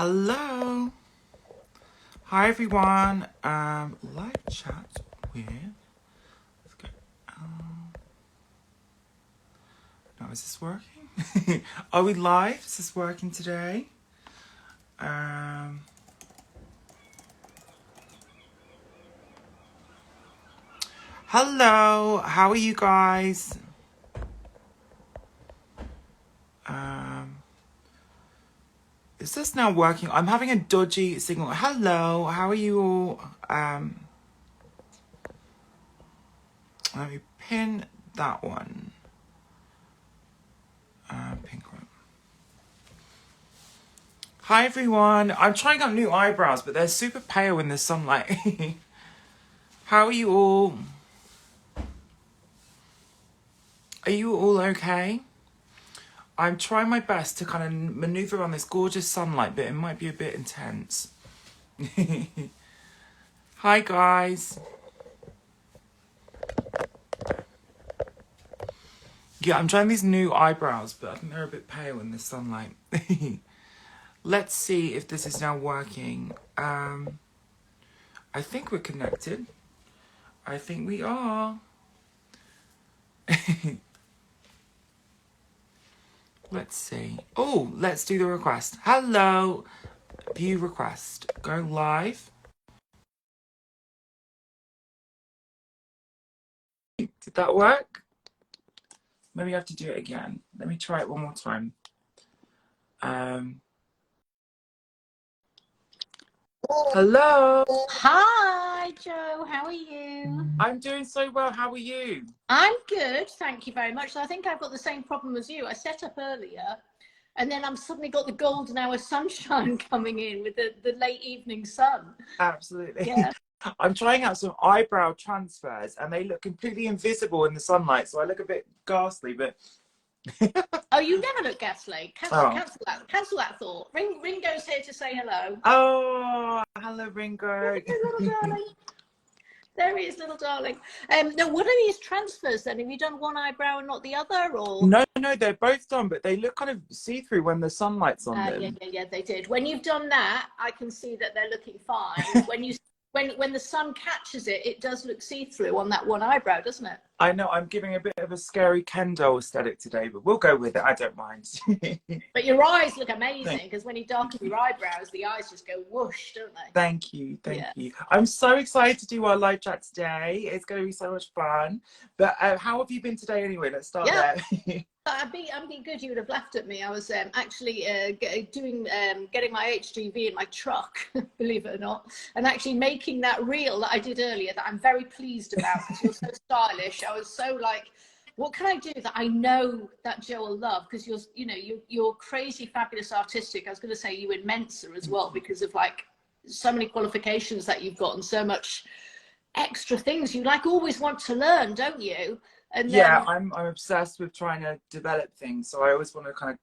Hello. Hi everyone. Live chat with. Let's go. Now is this working? Are we live? Is this working today? Hello. How are you guys? Is this now working? I'm having a dodgy signal. Hello. How are you all? Let me pin that one. Pink one. Hi everyone. I'm trying out new eyebrows, but they're super pale in the sunlight. How are you all? Are you all okay? I'm trying my best to kind of maneuver around this gorgeous sunlight, but it might be a bit intense. Hi guys. Yeah, I'm trying these new eyebrows, but I think they're a bit pale in the sunlight. Let's see if this is now working. I think we're connected. I think we are. Let's see. Oh, let's do the request. Hello. View request. Go live. Did that work? Maybe I have to do it again. Let me try it one more time. Hello. Hi, Jo. How are you? I'm doing so well. How are you? I'm good. Thank you very much. So I think I've got the same problem as you. I set up earlier and then I'm suddenly got the golden hour sunshine coming in with the late evening sun. Absolutely. Yeah. I'm trying out some eyebrow transfers and they look completely invisible in the sunlight. So I look a bit ghastly, but... Oh, you never look ghastly. Cancel that thought. Ringo's here to say hello. Oh, hello, Ringo. Little darling. There he is, little darling. No, what are these transfers then? Have you done one eyebrow and not the other, or? No, they're both done, but they look kind of see-through when the sunlight's on them. Yeah, they did. When you've done that, I can see that they're looking fine. When the sun catches it, it does look see-through on that one eyebrow, doesn't it? I know I'm giving a bit of a scary Ken doll aesthetic today, but we'll go with it. I don't mind. But your eyes look amazing because when you darken your eyebrows, the eyes just go whoosh, don't they? Thank you. I'm so excited to do our live chat today. It's going to be so much fun. But how have you been today anyway? Let's start there. I'd be good. You would have laughed at me. I was actually getting my HGV in my truck, believe it or not, and actually making that reel that I did earlier that I'm very pleased about because you're so stylish. I was so like, what can I do that I know that Jo will love? Because you're crazy, fabulous, artistic. I was going to say you in Mensa as well because of like so many qualifications that you've got and so much extra things you like always want to learn, don't you? And yeah, I'm obsessed with trying to develop things. So I always want to kind of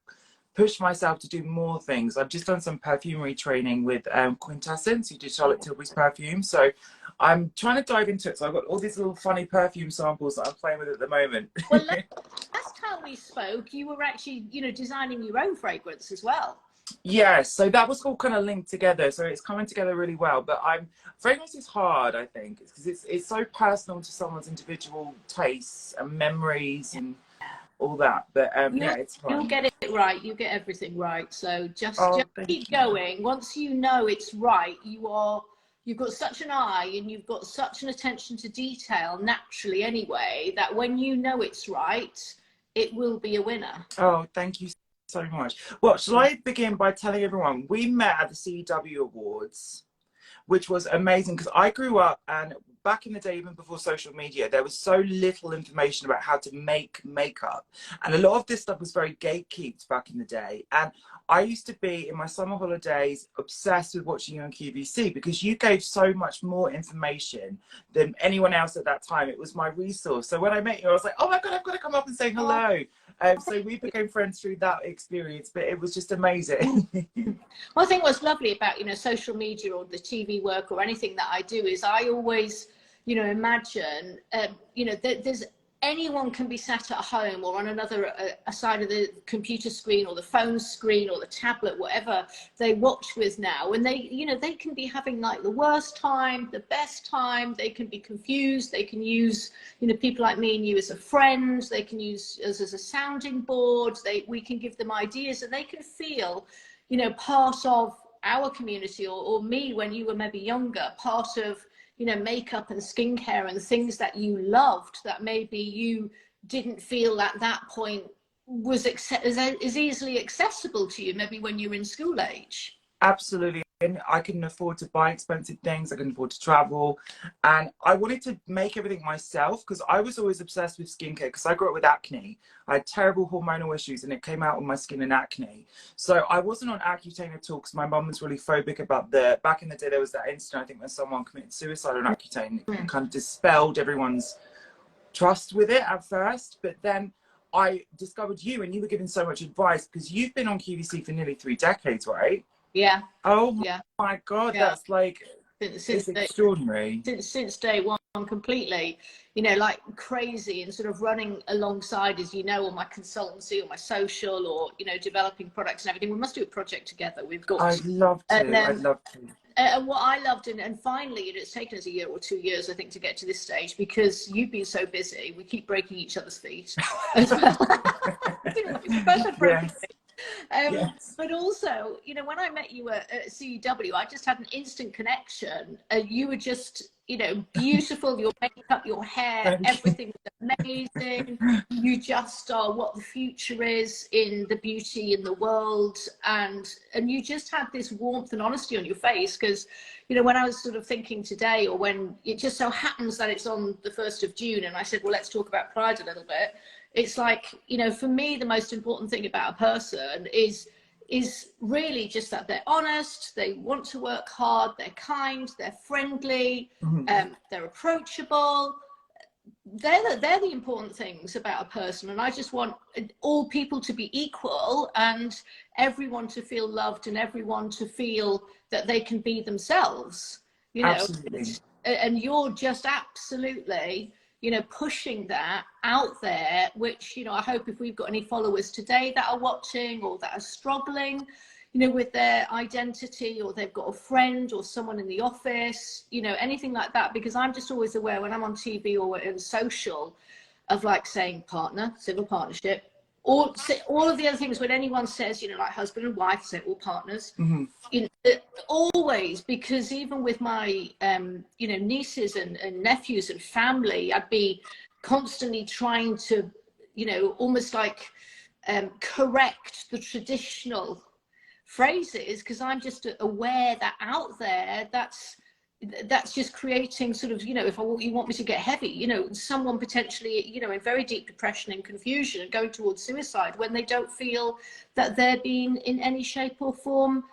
push myself to do more things. I've just done some perfumery training with Quintessence, who did Charlotte Tilbury's perfume. So I'm trying to dive into it. So I've got all these little funny perfume samples that I'm playing with at the moment. Well, last time we spoke, you were actually, designing your own fragrance as well. Yes, so that was all kind of linked together. So it's coming together really well. But fragrance is hard, I think, because it's so personal to someone's individual tastes and memories and all that. But yeah, it's fun. You'll get it right. You get everything right. So just keep going. Once you know it's right, you've got such an eye and you've got such an attention to detail naturally anyway, that when you know it's right, it will be a winner. Oh, thank you so much. Well, shall I begin by telling everyone we met at the CW Awards, which was amazing because I grew up and back in the day, even before social media, there was so little information about how to make makeup. And a lot of this stuff was very gatekept back in the day. And I used to be, in my summer holidays, obsessed with watching you on QVC because you gave so much more information than anyone else at that time. It was my resource. So when I met you, I was like, oh my God, I've got to come up and say hello. So we became friends through that experience, but it was just amazing. Well, I think what's lovely about, social media or the TV work or anything that I do is I always, imagine, there's anyone can be sat at home or on another a side of the computer screen or the phone screen or the tablet, whatever they watch with now, and they, you know, they can be having like the worst time, the best time, they can be confused, they can use, you know, people like me and you as a friend, they can use us as a sounding board, we can give them ideas, and they can feel, you know, part of our community, or me when you were maybe younger, part of, you know, makeup and skincare and things that you loved that maybe you didn't feel at that point was as easily accessible to you maybe when you were in school age. Absolutely. And I couldn't afford to buy expensive things. I couldn't afford to travel. And I wanted to make everything myself because I was always obsessed with skincare because I grew up with acne. I had terrible hormonal issues and it came out on my skin in acne. So I wasn't on Accutane at all because my mum was really phobic about back in the day there was that incident, I think, when someone committed suicide on Accutane. It kind of dispelled everyone's trust with it at first. But then I discovered you, and you were giving so much advice because you've been on QVC for nearly 3 decades, right? Yeah. Oh yeah. my God, Yeah. that's like, it's extraordinary. Since day one, completely, you know, like crazy, and sort of running alongside, as you know, on my consultancy or my social, or, you know, developing products and everything. We must do a project together. We've got. I'd love to. I'd love to. And what I loved, and finally, it's taken us a year or 2 years, I think, to get to this stage because you've been so busy. We keep breaking each other's feet. As well. We both had broken feet. Yes. But also, you know, when I met you at CW, I just had an instant connection. You were just, you know, beautiful. Your makeup, your hair, everything was amazing. You just are what the future is in the beauty in the world, and you just had this warmth and honesty on your face. Because, you know, when I was sort of thinking today, or when it just so happens that it's on the 1st of June, and I said, well, let's talk about Pride a little bit. It's like, you know, for me, the most important thing about a person is really just that they're honest, they want to work hard, they're kind, they're friendly, they're approachable. They're the important things about a person. And I just want all people to be equal, and everyone to feel loved, and everyone to feel that they can be themselves, you know. Absolutely. And you're just absolutely, you know, pushing that out there, which, you know, I hope if we've got any followers today that are watching or that are struggling, you know, with their identity, or they've got a friend or someone in the office, you know, anything like that, because I'm just always aware when I'm on TV or in social of like saying partner, civil partnership, or all of the other things. When anyone says, you know, like husband and wife, say all partners, you know, always, because even with my you know, nieces and nephews and family, I'd be constantly trying to, you know, almost like correct the traditional phrases, because I'm just aware that out there, that's just creating sort of, you know, if you want me to get heavy, you know, someone potentially, you know, in very deep depression and confusion and going towards suicide when they don't feel that they're being in any shape or form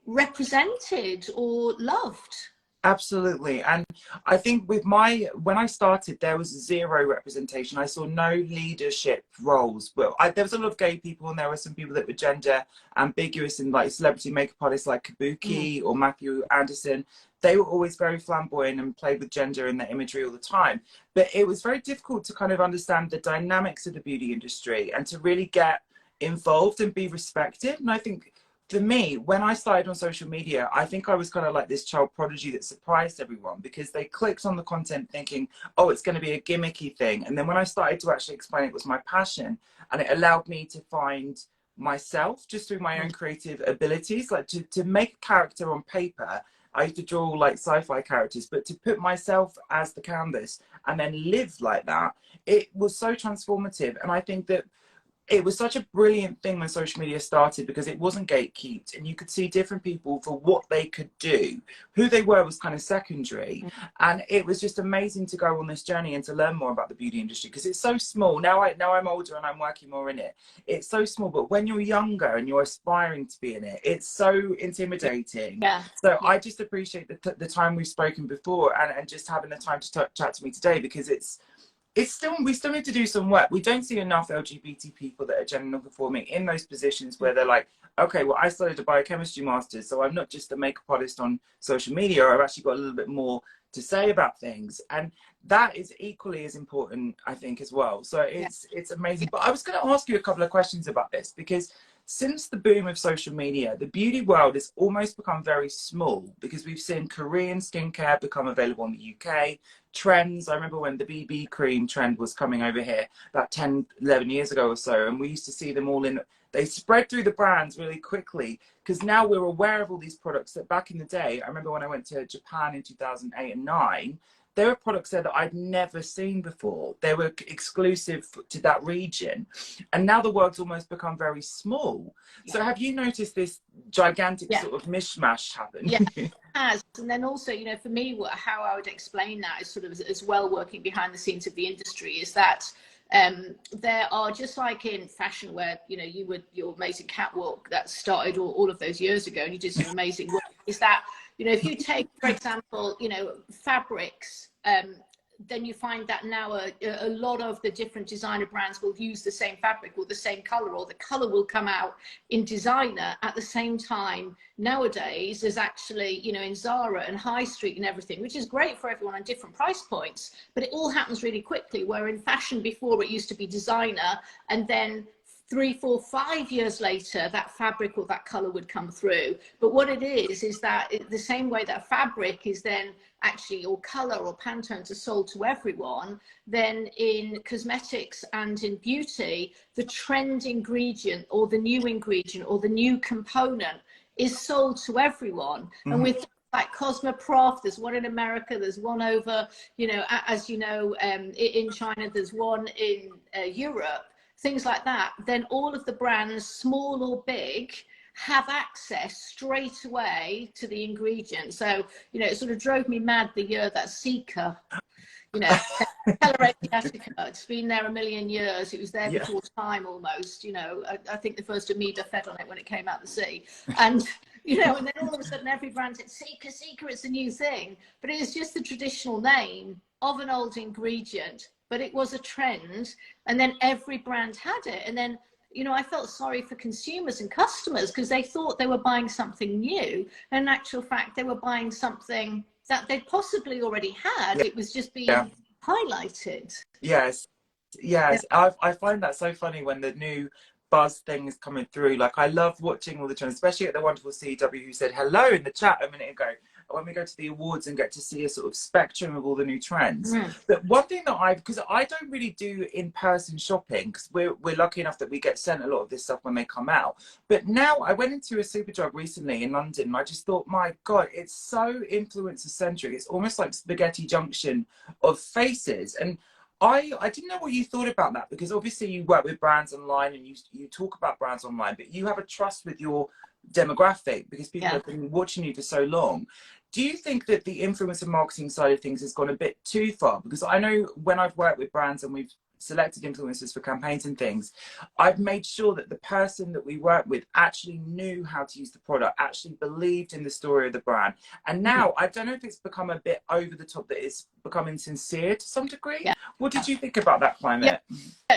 represented or loved. Absolutely. And I think with when I started, there was zero representation. I saw no leadership roles, but there was a lot of gay people, and there were some people that were gender ambiguous, and like celebrity makeup artists like Kabuki or Matthew Anderson. They were always very flamboyant and played with gender in their imagery all the time. But it was very difficult to kind of understand the dynamics of the beauty industry and to really get involved and be respected. And I think for me, when I started on social media, I think I was kind of like this child prodigy that surprised everyone, because they clicked on the content thinking, oh, it's going to be a gimmicky thing. And then when I started to actually explain it was my passion, and it allowed me to find myself just through my own creative abilities, like to make a character on paper. I used to draw like sci-fi characters, but to put myself as the canvas and then live like that, it was so transformative. And I think that it was such a brilliant thing when social media started, because it wasn't gatekept and you could see different people for what they could do. Who they were was kind of secondary. And it was just amazing to go on this journey and to learn more about the beauty industry, because it's so small. Now I'm older and I'm working more in it. It's so small, but when you're younger and you're aspiring to be in it, it's so intimidating. Yeah. So I just appreciate the time we've spoken before, and just having the time to chat to me today, because we still need to do some work. We don't see enough LGBT people that are gender non-conforming in those positions where they're like, okay, well, I studied a biochemistry master's, so I'm not just a makeup artist on social media. I've actually got a little bit more to say about things, and that is equally as important, I think, as well. So it's amazing. But I was going to ask you a couple of questions about this, because since the boom of social media, the beauty world has almost become very small, because we've seen Korean skincare become available in the UK. Trends, I remember when the BB cream trend was coming over here about 10, 11 years ago or so, and we used to see them all in, they spread through the brands really quickly, because now we're aware of all these products that back in the day, I remember when I went to Japan in 2008 and 9, there were products there that I'd never seen before. They were exclusive to that region. And now the world's almost become very small. Yeah. So have you noticed this gigantic sort of mishmash happen? Yeah, it has. And then also, you know, for me, how I would explain that is sort of as well working behind the scenes of the industry is that there are, just like in fashion where, you know, your amazing catwalk that started all of those years ago and you did some amazing work, is that, you know, if you take, for example, you know, fabrics, then you find that now a lot of the different designer brands will use the same fabric or the same color, or the color will come out in designer at the same time nowadays as actually, you know, in Zara and High Street and everything, which is great for everyone on different price points, but it all happens really quickly, where in fashion before it used to be designer, and then 3, 4, 5 years later, that fabric or that color would come through. But what it is that the same way that fabric is then actually, or color or Pantones are sold to everyone, then in cosmetics and in beauty, the trend ingredient or the new ingredient or the new component is sold to everyone. Mm-hmm. And with like Cosmoprof, there's one in America, there's one over, you know, as you know, in China, there's one in Europe. Things like that, then all of the brands, small or big, have access straight away to the ingredients. So, you know, it sort of drove me mad the year that Syco, you know, it's been there a million years. It was there before time almost, you know. I think the first amoeba fed on it when it came out the sea. And, you know, and then all of a sudden every brand said, Syco, it's a new thing. But it was just the traditional name of an old ingredient. But it was a trend, and then every brand had it. And then, you know, I felt sorry for consumers and customers because they thought they were buying something new. And in actual fact, they were buying something that they possibly already had. It was just being highlighted. Yes. I find that so funny when the new buzz thing is coming through. Like, I love watching all the trends, especially at the wonderful CW who said hello in the chat a minute ago, when we go to the awards and get to see a sort of spectrum of all the new trends. But one thing that because I don't really do in-person shopping, because we're lucky enough that we get sent a lot of this stuff when they come out. But now I went into a Superdrug recently in London, and I just thought, my God, it's so influencer-centric. It's almost like spaghetti junction of faces. And I didn't know what you thought about that, because obviously you work with brands online and you talk about brands online, but you have a trust with your demographic because people have been watching you for so long. Do you think that the influencer marketing side of things has gone a bit too far? Because I know when I've worked with brands and we've selected influencers for campaigns and things, I've made sure that the person that we work with actually knew how to use the product, actually believed in the story of the brand. And now I don't know if it's become a bit over the top, that it's become insincere to some degree. What did you think about that climate?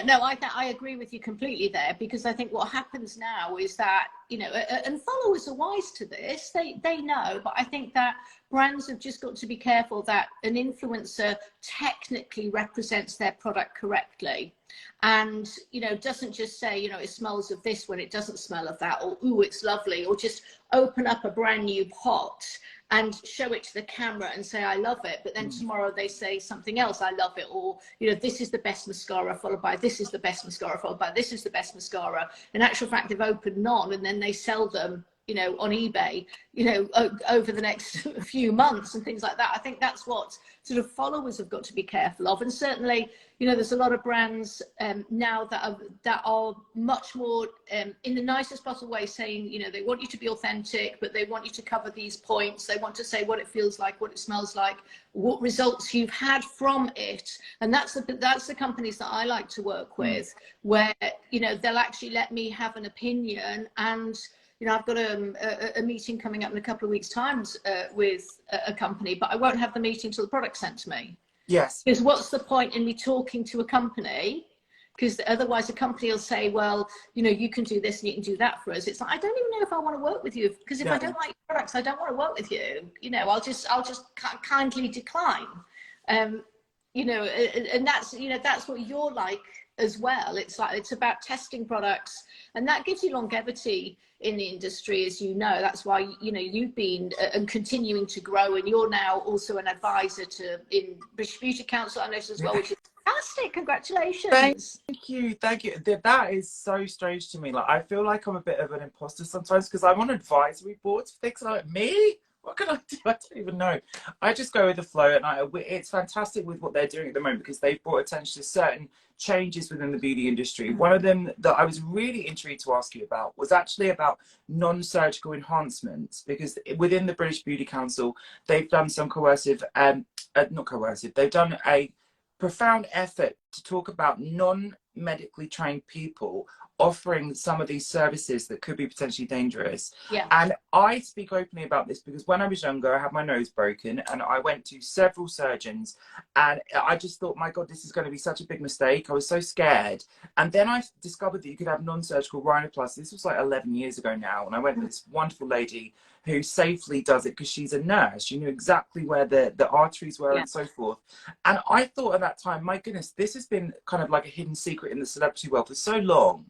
No, I agree with you completely there, because I think what happens now is that, you know, and followers are wise to this, they know, but I think that brands have just got to be careful that an influencer technically represents their product correctly, and, you know, doesn't just say, you know, it smells of this when it doesn't smell of that, or ooh, it's lovely, or just open up a brand new pot and show it to the camera and say, I love it. But then tomorrow they say something else, I love it. Or, you know, this is the best mascara, followed by this is the best mascara, followed by this is the best mascara. In actual fact, they've opened none, and then they sell them, you know, on eBay, you know, over the next few months and things like that. I think that's what sort of followers have got to be careful of. And certainly, you know, there's a lot of brands now that are much more in the nicest possible way saying, you know, they want you to be authentic, but they want you to cover these points. They want to say what it feels like, what it smells like, what results you've had from it. And that's the companies that I like to work with, where, you know, they'll actually let me have an opinion. And, you know, I've got a meeting coming up in a couple of weeks' time with a company, but I won't have the meeting till the product's sent to me. Yes. Because what's the point in me talking to a company? because otherwise a company will say, well, you know, you can do this and you can do that for us. It's like, I don't even know if I want to work with you, because if I don't like your products, I don't want to work with you. You know, I'll just kindly decline. You know, and that's, you know, that's what you're like as well. It's like, it's about testing products, and that gives you longevity in the industry, as you know. That's why, you know, you've been and continuing to grow, and you're now also an advisor in British Beauty Council, I noticed as well, which is fantastic. Congratulations. Thank you. That is so strange to me. Like, I feel like I'm a bit of an imposter sometimes, because I'm on advisory boards for things like, me? What can I do? I don't even know. I just go with the flow, and it's fantastic with what they're doing at the moment, because they've brought attention to certain changes within the beauty industry. One of them that I was really intrigued to ask you about was actually about non-surgical enhancements, because within the British Beauty Council, they've done some coercive, not coercive, they've done a profound effort to talk about non-medically trained people offering some of these services that could be potentially dangerous. Yeah. And I speak openly about this because when I was younger, I had my nose broken, and I went to several surgeons, and I just thought, my God, this is going to be such a big mistake. I was so scared. And then I discovered that you could have non-surgical rhinoplasty. This was like 11 years ago now. And I went to this wonderful lady who safely does it, because she's a nurse. She knew exactly where the arteries were, and so forth. And I thought at that time, my goodness, this has been kind of like a hidden secret in the celebrity world for so long.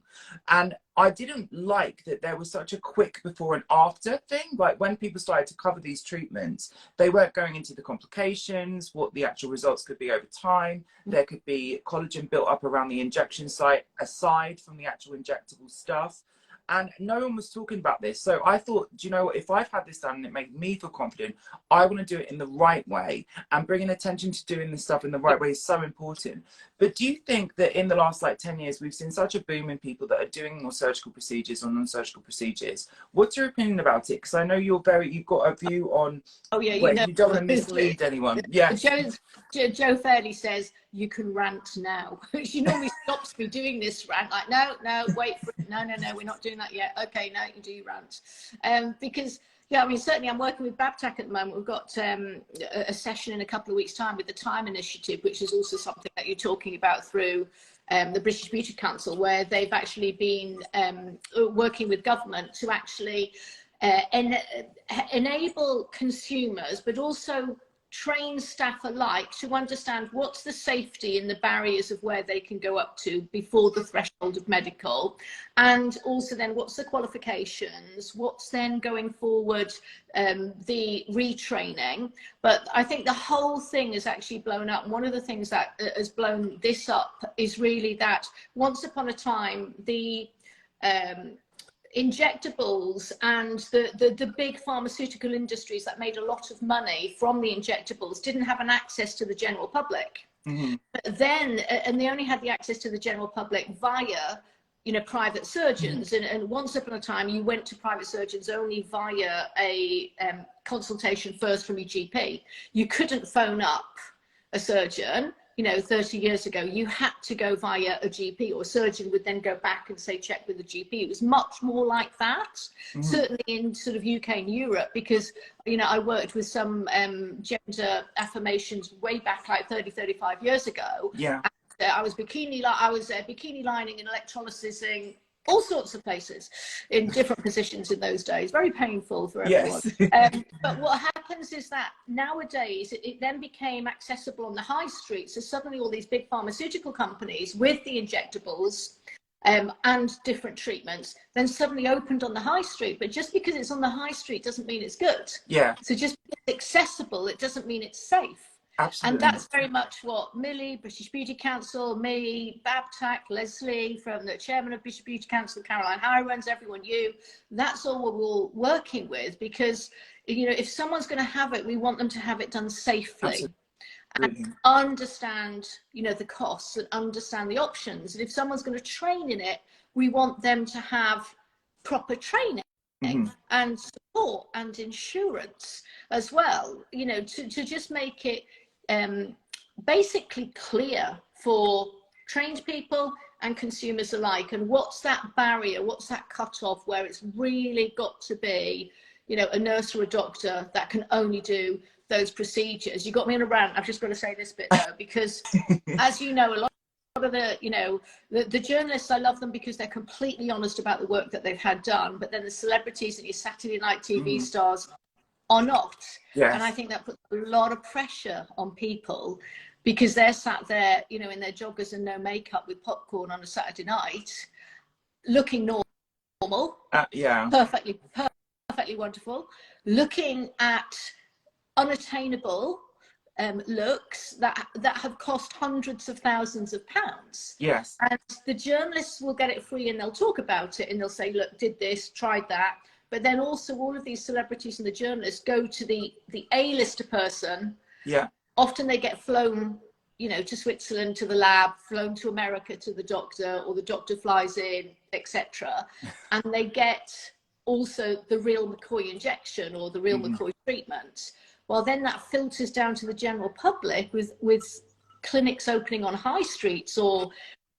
And I didn't like that there was such a quick before and after thing. Like, when people started to cover these treatments, they weren't going into the complications, what the actual results could be over time. There could be collagen built up around the injection site aside from the actual injectable stuff. And no one was talking about this. So I thought, do you know what, if I've had this done and it made me feel confident, I want to do it in the right way. And bringing attention to doing this stuff in the right way is so important. But do you think that in the last like 10 years, we've seen such a boom in people that are doing more surgical procedures or non-surgical procedures? What's your opinion about it? Because I know you've got a view on, you don't want to mislead anyone. Yeah. Joe Fairley says, you can rant now. She normally stops me doing this rant, like, no, wait for it. No, we're not doing that yet. Okay, now you can do your rant. Because, yeah, I mean, certainly I'm working with Babtac at the moment. We've got a session in a couple of weeks' time with the Time Initiative, which is also something that you're talking about through the British Beauty Council, where they've actually been working with government to actually enable consumers, but also train staff alike to understand what's the safety and the barriers of where they can go up to before the threshold of medical, and also then what's the qualifications, what's then going forward, the retraining. But I think the whole thing is actually blown up. One of the things that has blown this up is really that once upon a time, the injectables and the big pharmaceutical industries that made a lot of money from the injectables didn't have an access to the general public. But then, and they only had the access to the general public via, you know, private surgeons. And once upon a time, you went to private surgeons only via a consultation first from your GP. You couldn't phone up a surgeon. You know, 30 years ago, you had to go via a GP, or a surgeon would then go back and say, check with the GP. It was much more like that, certainly in sort of UK and Europe, because, you know, I worked with some gender affirmations way back like 35 years ago. Yeah. And, I was bikini lining and electrolysing all sorts of places in different positions in those days. Very painful for everyone. Yes. But what happens is that nowadays it then became accessible on the high street. So suddenly all these big pharmaceutical companies with the injectables and different treatments then suddenly opened on the high street. But just because it's on the high street doesn't mean it's good. Yeah. So just because it's accessible, it doesn't mean it's safe. Absolutely. And that's very much what Millie, British Beauty Council, me, Babtac, Leslie, from the chairman of British Beauty Council, Caroline Hirons, everyone, you, that's all we're all working with, because, you know, if someone's going to have it, we want them to have it done safely. Absolutely. And understand, you know, the costs and understand the options. And if someone's going to train in it, we want them to have proper training. And support and insurance as well, you know, to just make it basically clear for trained people and consumers alike. And what's that barrier, what's that cutoff where it's really got to be, you know, a nurse or a doctor that can only do those procedures. You got me on a rant. I've just got to say this bit though, because as you know, a lot of the, you know, the journalists, I love them because they're completely honest about the work that they've had done, but then the celebrities and your Saturday night TV stars are not. Yes. And I think that puts a lot of pressure on people because they're sat there, you know, in their joggers and no makeup with popcorn on a Saturday night, looking normal, yeah, perfectly wonderful, looking at unattainable looks that have cost hundreds of thousands of pounds. yes. And the journalists will get it free and they'll talk about it and they'll say, look, did this, tried that. But then also all of these celebrities and the journalists go to the A-lister person. Yeah. Often they get flown, you know, to Switzerland, to the lab, flown to America to the doctor, or the doctor flies in, etc. And they get also the real McCoy injection or the real McCoy treatment. Well, then that filters down to the general public with clinics opening on high streets or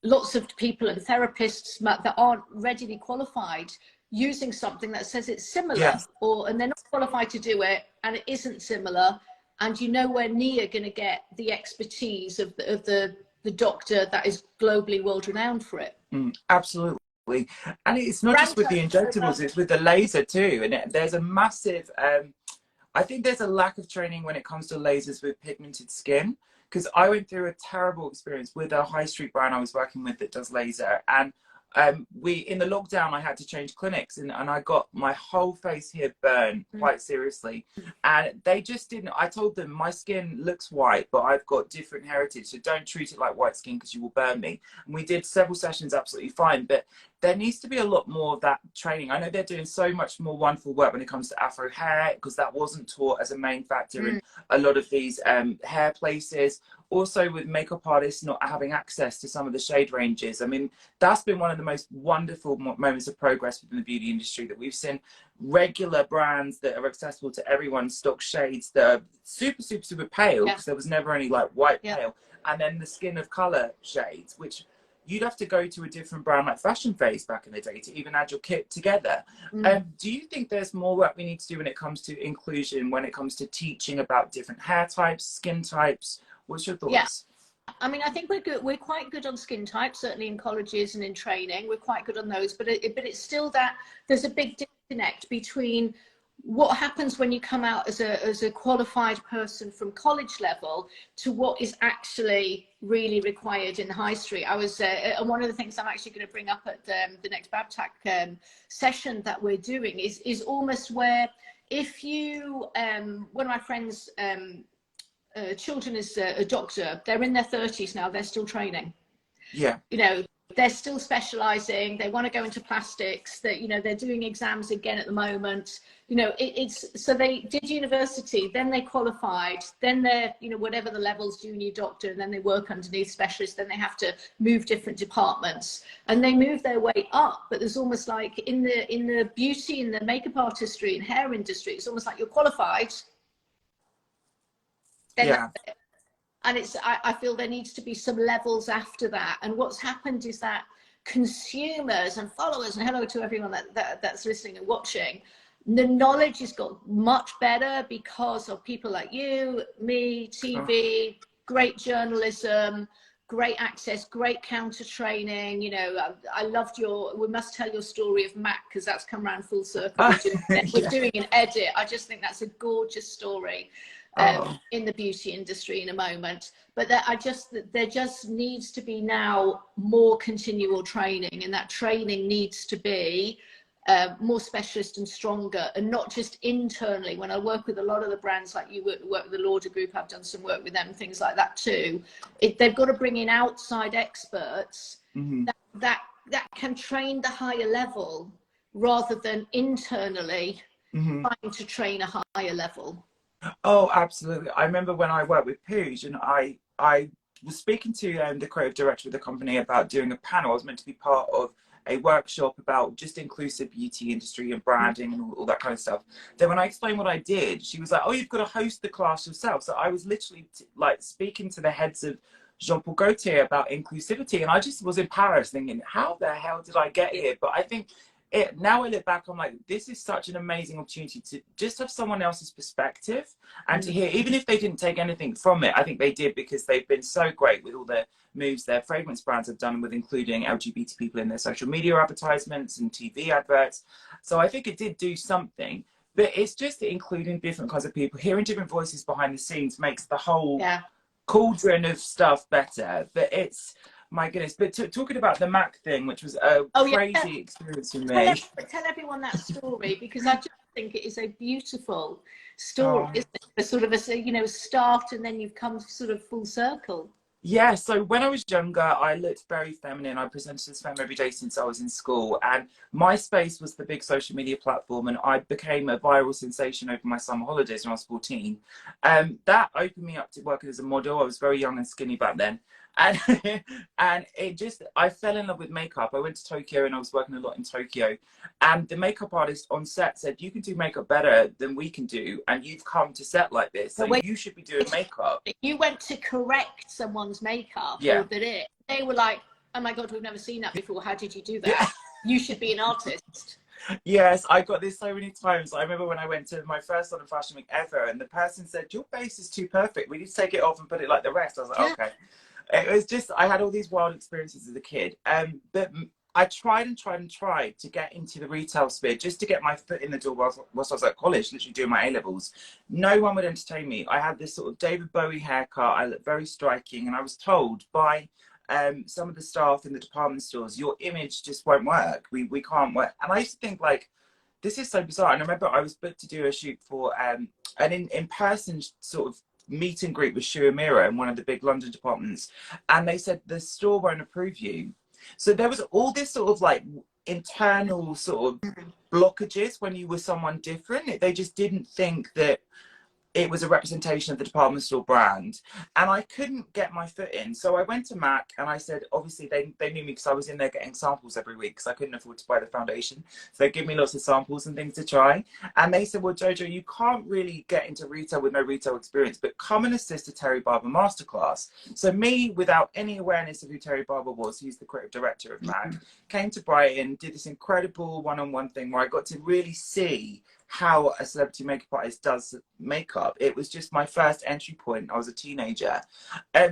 lots of people and therapists that aren't readily qualified using something that says it's similar, and they're not qualified to do it and it isn't similar, and you're nowhere near going to get the expertise of the doctor that is globally world renowned for it. Absolutely. And it's not just with the injectables, it's with the laser too. And there's a massive I think there's a lack of training when it comes to lasers with pigmented skin, because I went through a terrible experience with a high street brand I was working with that does laser. And in the lockdown, I had to change clinics and I got my whole face here burned quite seriously. And they just didn't, I told them my skin looks white, but I've got different heritage. So don't treat it like white skin because you will burn me. And we did several sessions absolutely fine, but there needs to be a lot more of that training. I know they're doing so much more wonderful work when it comes to Afro hair, because that wasn't taught as a main factor in a lot of these hair places. Also with makeup artists not having access to some of the shade ranges. I mean, that's been one of the most wonderful moments of progress within the beauty industry, that we've seen regular brands that are accessible to everyone stock shades that are super, super, super pale, because there was never any like white pale. And then the skin of color shades, which you'd have to go to a different brand like Fashion Face back in the day to even add your kit together. Do you think there's more work we need to do when it comes to inclusion, when it comes to teaching about different hair types, skin types? What's your thoughts? Yeah. I mean, I think we're good. We're quite good on skin types, certainly in colleges and in training. We're quite good on those, but it's still that there's a big disconnect between what happens when you come out as a qualified person from college level to what is actually really required in the high street. I was, and one of the things I'm actually going to bring up at the next BabTac session that we're doing is almost where if you, one of my friends, children is a doctor, they're in their 30s now, they're still training. Yeah. You know, they're still specializing, they want to go into plastics, that, you know, they're doing exams again at the moment. You know, it's so they did university, then they qualified, then they're, you know, whatever the levels, junior doctor, and then they work underneath specialists, then they have to move different departments and they move their way up. But there's almost like in the beauty, in the makeup artistry and hair industry, it's almost like you're qualified. Then and it's I feel there needs to be some levels after that. And what's happened is that consumers and followers, and hello to everyone that's listening and watching, the knowledge has got much better because of people like you, me, TV, great journalism, great access, great counter training. You know, I loved we must tell your story of Mac, because that's come around full circle. We're doing an edit. I just think that's a gorgeous story. In the beauty industry in a moment, but there just needs to be now more continual training, and that training needs to be more specialist and stronger, and not just internally. When I work with a lot of the brands, like you work with the Lauder group, I've done some work with them, things like that too. They've got to bring in outside experts that can train the higher level rather than internally trying to train a higher level. Oh, absolutely. I remember when I worked with Fudge, and I was speaking to the creative director of the company about doing a panel. I was meant to be part of a workshop about just inclusive beauty industry and branding and all that kind of stuff. Then when I explained what I did, she was like, oh, you've got to host the class yourself. So I was literally like speaking to the heads of Jean-Paul Gaultier about inclusivity, and I just was in Paris thinking, how the hell did I get here? But I think now I look back, I'm like, this is such an amazing opportunity to just have someone else's perspective and to hear, even if they didn't take anything from it, I think they did, because they've been so great with all the moves their fragrance brands have done with including LGBT people in their social media advertisements and TV adverts. So I think it did do something, but it's just including different kinds of people, hearing different voices behind the scenes makes the whole cauldron of stuff better. But it's, my goodness. But talking about the MAC thing, which was a crazy experience for me. Tell everyone that story, because I just think it is a beautiful story, isn't it? A sort of a, you know, start and then you've come sort of full circle. Yeah, so when I was younger, I looked very feminine. I presented as femme every day since I was in school, and MySpace was the big social media platform, and I became a viral sensation over my summer holidays when I was 14. That opened me up to working as a model. I was very young and skinny back then. And and it just, I fell in love with makeup. I went to Tokyo and I was working a lot in Tokyo, and the makeup artist on set said, you can do makeup better than we can do, and you've come to set like this, so you should be doing makeup. You went to correct someone's makeup, or that they were like, oh my god, we've never seen that before, how did you do that? You should be an artist. Yes, I got this so many times. I remember when I went to my first London Fashion Week ever, and the person said, your face is too perfect, we need to take it off and put it like the rest. I was like, okay. It was just, I had all these wild experiences as a kid. But I tried to get into the retail sphere just to get my foot in the door whilst I was at college, literally doing my A-levels. No one would entertain me. I had this sort of David Bowie haircut. I looked very striking. And I was told by some of the staff in the department stores, your image just won't work. We can't work. And I used to think, like, this is so bizarre. And I remember I was booked to do a shoot for an in-person sort of meet and greet with Shu Amira in one of the big London departments, and they said the store won't approve you. So there was all this sort of like internal sort of blockages when you were someone different. They just didn't think that it was a representation of the department store brand, and I couldn't get my foot in. So I went to MAC and I said, obviously they knew me because I was in there getting samples every week because I couldn't afford to buy the foundation. So they give me lots of samples and things to try. And they said, well, Jojo, you can't really get into retail with no retail experience, but come and assist a Terry Barber masterclass. So me, without any awareness of who Terry Barber was, he's the creative director of MAC, came to Brighton, did this incredible one-on-one thing where I got to really see how a celebrity makeup artist does makeup. It was just my first entry point. I was a teenager.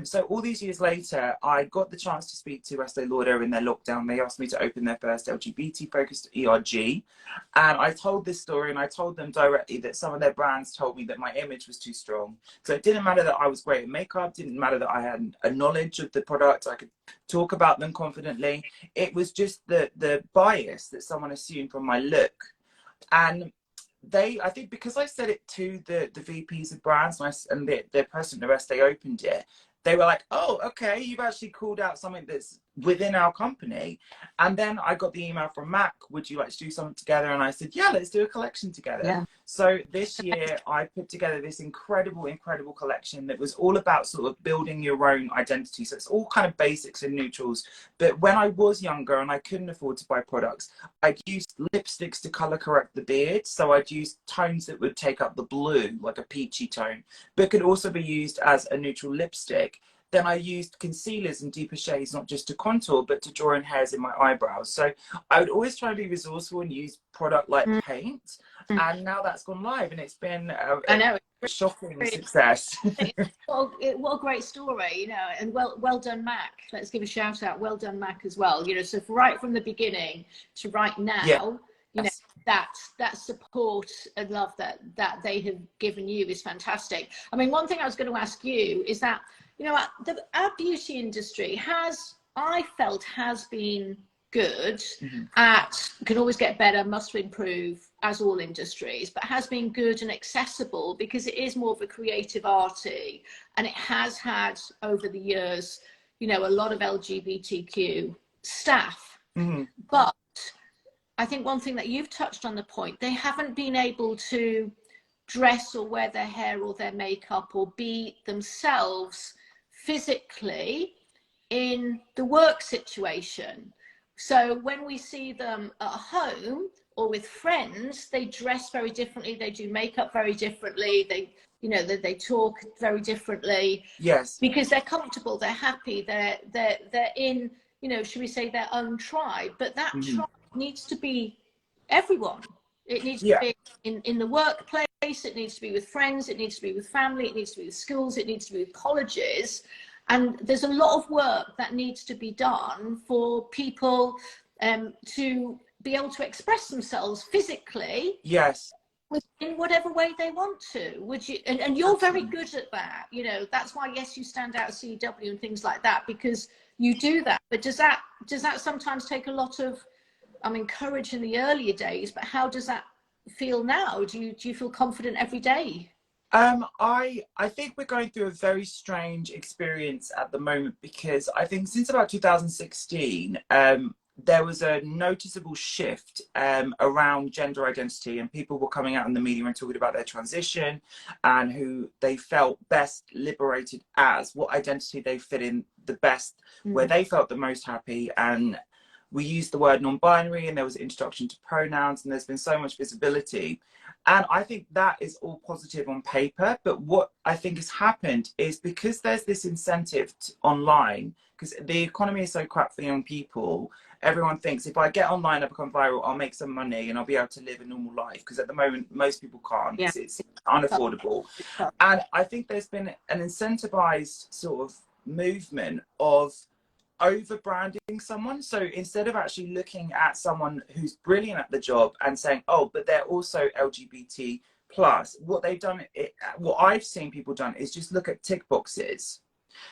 So all these years later, I got the chance to speak to Estée Lauder in their lockdown. They asked me to open their first LGBT-focused ERG. And I told this story, and I told them directly that some of their brands told me that my image was too strong. So it didn't matter that I was great at makeup, didn't matter that I had a knowledge of the product, I could talk about them confidently. It was just the bias that someone assumed from my look. And I think because I said it to the VPs of brands and their president of Estée opened it, they were like, oh, okay, you've actually called out something that's within our company. And then I got the email from MAC, would you like to do something together? And I said, yeah, let's do a collection together. Yeah. So this year I put together this incredible collection that was all about sort of building your own identity. So it's all kind of basics and neutrals. But when I was younger and I couldn't afford to buy products, I'd used lipsticks to color correct the beard. So I'd use tones that would take up the blue, like a peachy tone, but could also be used as a neutral lipstick. Then I used concealers and deeper shades, not just to contour, but to draw in hairs in my eyebrows. So I would always try to be resourceful and use product like paint. And now that's gone live, and it's been a shocking success. What a great story, you know, and well done, MAC. Let's give a shout out. Well done, MAC, as well. You know, so right from the beginning to right now, you know, that support and love that they have given you is fantastic. I mean, one thing I was going to ask you is that, you know, our beauty industry I felt has been good at, can always get better, must improve, as all industries, but has been good and accessible because it is more of a creative arty, and it has had over the years, you know, a lot of LGBTQ staff. But I think one thing that you've touched on the point, they haven't been able to dress or wear their hair or their makeup or be themselves physically in the work situation. So when we see them at home or with friends, they dress very differently, they do makeup very differently, they talk very differently. Yes. Because they're comfortable, they're happy, they're in, you know, should we say their own tribe, but that tribe needs to be everyone. It needs to Yeah. be in the workplace, it needs to be with friends, it needs to be with family, it needs to be with schools, it needs to be with colleges. And there's a lot of work that needs to be done for people to be able to express themselves physically. Yes. In whatever way they want to, would you? And you're very good at that. You know, that's why, yes, you stand out at CW and things like that, because you do that. But does that sometimes take a lot of, I mean, courage in the earlier days? But how does that feel now? Do you feel confident every day? I think we're going through a very strange experience at the moment, because I think since about 2016, there was a noticeable shift around gender identity, and people were coming out in the media and talking about their transition and who they felt best liberated as, what identity they fit in the best, where they felt the most happy. And we used the word non-binary, and there was an introduction to pronouns, and there's been so much visibility. And I think that is all positive on paper. But what I think has happened is, because there's this incentive online, because the economy is so crap for young people, everyone thinks if I get online, I become viral, I'll make some money and I'll be able to live a normal life. Because at the moment, most people can't. Yeah. It's unaffordable. And I think there's been an incentivized sort of movement of over branding someone. So instead of actually looking at someone who's brilliant at the job and saying, oh, but they're also LGBT plus, what they've done, what I've seen people done, is just look at tick boxes.